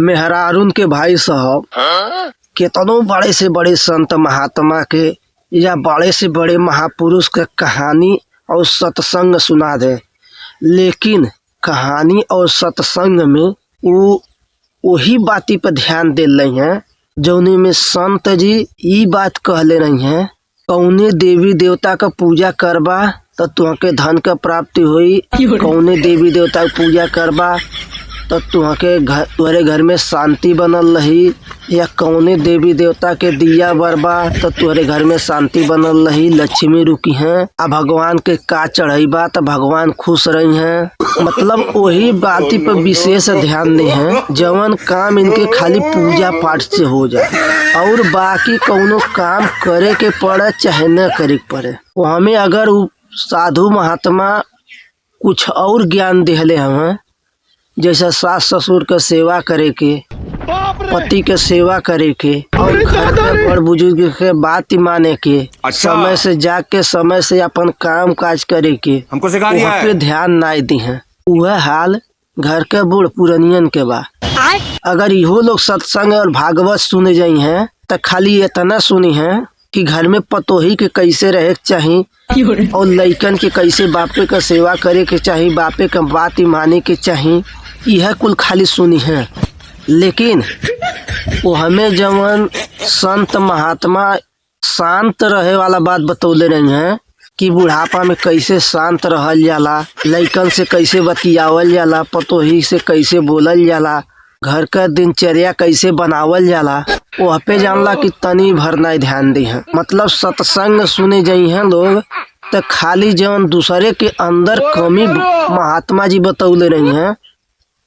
मेहरारून के भाई साहब केतनो बड़े से बड़े संत महात्मा के या बड़े से बड़े महापुरुष के कहानी और सत्संग सुना दे, लेकिन कहानी और सत्संग में वो वही बाती पर ध्यान दे रही हैं जौनी में संत जी ई बात कहले रही हैं, कौने देवी देवता का पूजा करबा तो तुहके धन का प्राप्ति हुई, कौने देवी देवता की पूजा करबा तो तुहरे घर में शांति बनल रही, या कौने देवी देवता के दिया बरबा तो तुहरे घर में शांति बनल रही, लक्ष्मी रुकी हैं। आ भगवान के का चढ़ाईबा तो भगवान खुश रही हैं। मतलब वही बाती पर विशेष ध्यान दे हैं जवन काम इनके खाली पूजा पाठ से हो जाए और बाकी कौनो काम करे के पड़े चाहे न करे के पड़े। वो हमें अगर साधु महात्मा कुछ और ज्ञान देहले हमें, जैसा सास ससुर के सेवा करे के, पति के सेवा करे के और घर के बड़ बुजुर्ग के बात माने के, समय से जाग के समय से अपन काम काज करे के, हमको सिखा दिया है। पे ध्यान नहीं दी है। वह हाल घर के बूढ़ पुरानियन के बा। अगर इहो लोग सत्संग और भागवत सुने जाई हैं तो खाली इतना सुनी है कि घर में पतोही के कैसे रहे के चाहिए और लइकन के कैसे बापे का सेवा करे के चाहिए, बापे का बात माने के चाहिए, यह कुल खाली सुनी है। लेकिन वो हमें जवन संत महात्मा शांत रहे वाला बात बतौले रही हैं कि बुढ़ापा में कैसे शांत रहल जाला, लइकन से कैसे बतियावल जाला, पतोही से कैसे बोलल जाला, घर का दिनचर्या कैसे बनावल जाला, वह पे जानला कि तनी भर नहीं ध्यान दी है। मतलब सत्संग सुने जाई हैं लोग तो खाली जवन दूसरे के अंदर कमी महात्मा जी बतौले रही हैं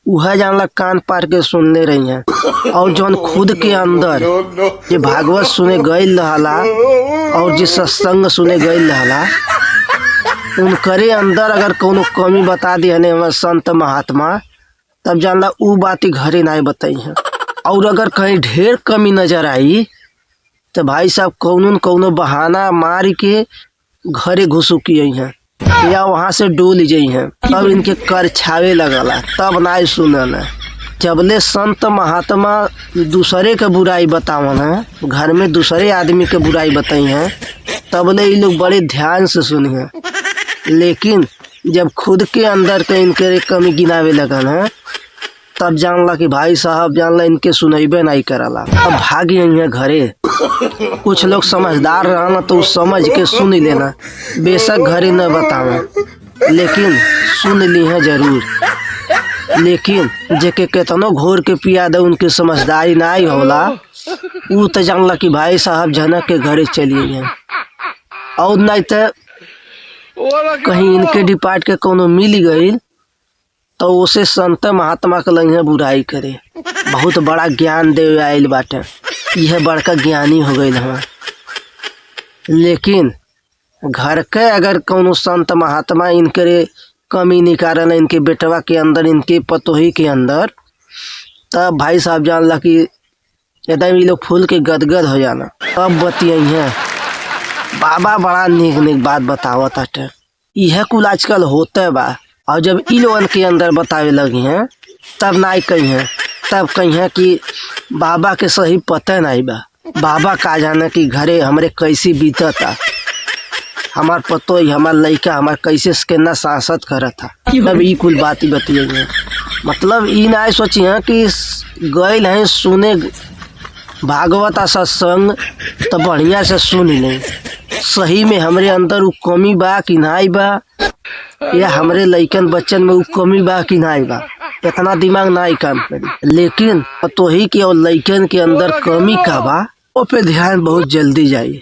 वह जानला कान पार के सुनने रही हैं, और जौन खुद के अंदर जे भागवत सुने गईल रहला और जे सत्संग सुने गईल रहला उनकरे अंदर अगर कोनो कमी बता दी है संत महात्मा, तब जानला ऊ बात घरे नहीं बताई है। और अगर कहीं ढेर कमी नजर आई तो भाई साहब कौनो बहाना मार के घरे घुसुकी हैं या वहाँ से डोल जाई हैं, तब इनके कर छावे लगला, तब नहीं सुनल है। जबले संत महात्मा दूसरे के बुराई बतावन है, घर में दूसरे आदमी के बुराई बताई हैं, तबले ये लोग बड़े ध्यान से सुनी है। लेकिन जब खुद के अंदर के इनके कमी गिनावे लगन है तब जानला कि भाई साहब जानला इनके सुनैबे नहीं करला, अब भाग है घरे। कुछ लोग समझदार रहना तो समझ के सुन लेना, बेशक घरे न बतावे लेकिन सुन ली है जरूर। लेकिन जेके केतनो घोर के पिया दे उनकी समझदारी नहीं होला, वो तो जानला कि भाई साहब जनक के घरे चलिए हैं। और नहीं तो कहीं इनके डिपार्ट के कोनो मिल गई तो उसे संत महात्मा के लगे बुराई करे, बहुत बड़ा ज्ञान दे आयल बाटे, यह बड़का ज्ञानी हो गई है। लेकिन घर के अगर कोनो संत महात्मा इनके कमी निकाल इनके बेटवा के अंदर, इनके पतोही के अंदर, तब भाई साहब जानला कि एकदम ये लोग फूल के गदगद हो जाना। तब बतियाई हैं बाबा बड़ा निक बात बतावत हटे, यह कुल आजकल होते बा। और जब इ लोगन के अंदर बतावे लगी हैं तब नहीं कही हैं, तब कही हैं कि बाबा के सही पता नहीं बा, बाबा का जाने कि घरे हमरे कैसे बीतता, हमार पतो हमार लड़का हमार कैसे केना सांसद करता, तब ई कुल बात बतिये। मतलब ई नहीं सोची हैं कि गईल हैं सुने भागवत आ सत्संग तो बढ़िया से सुन लें, सही में हमरे अंदर वो कमी बा कि नहीं बा, या हमरे लइकन बच्चन में वो कमी बा कि नहीं बा, इतना दिमाग नहीं काम करी। लेकिन पतोही के और लइकन के अंदर कमी का बा, वो पे ध्यान बहुत जल्दी जाइए।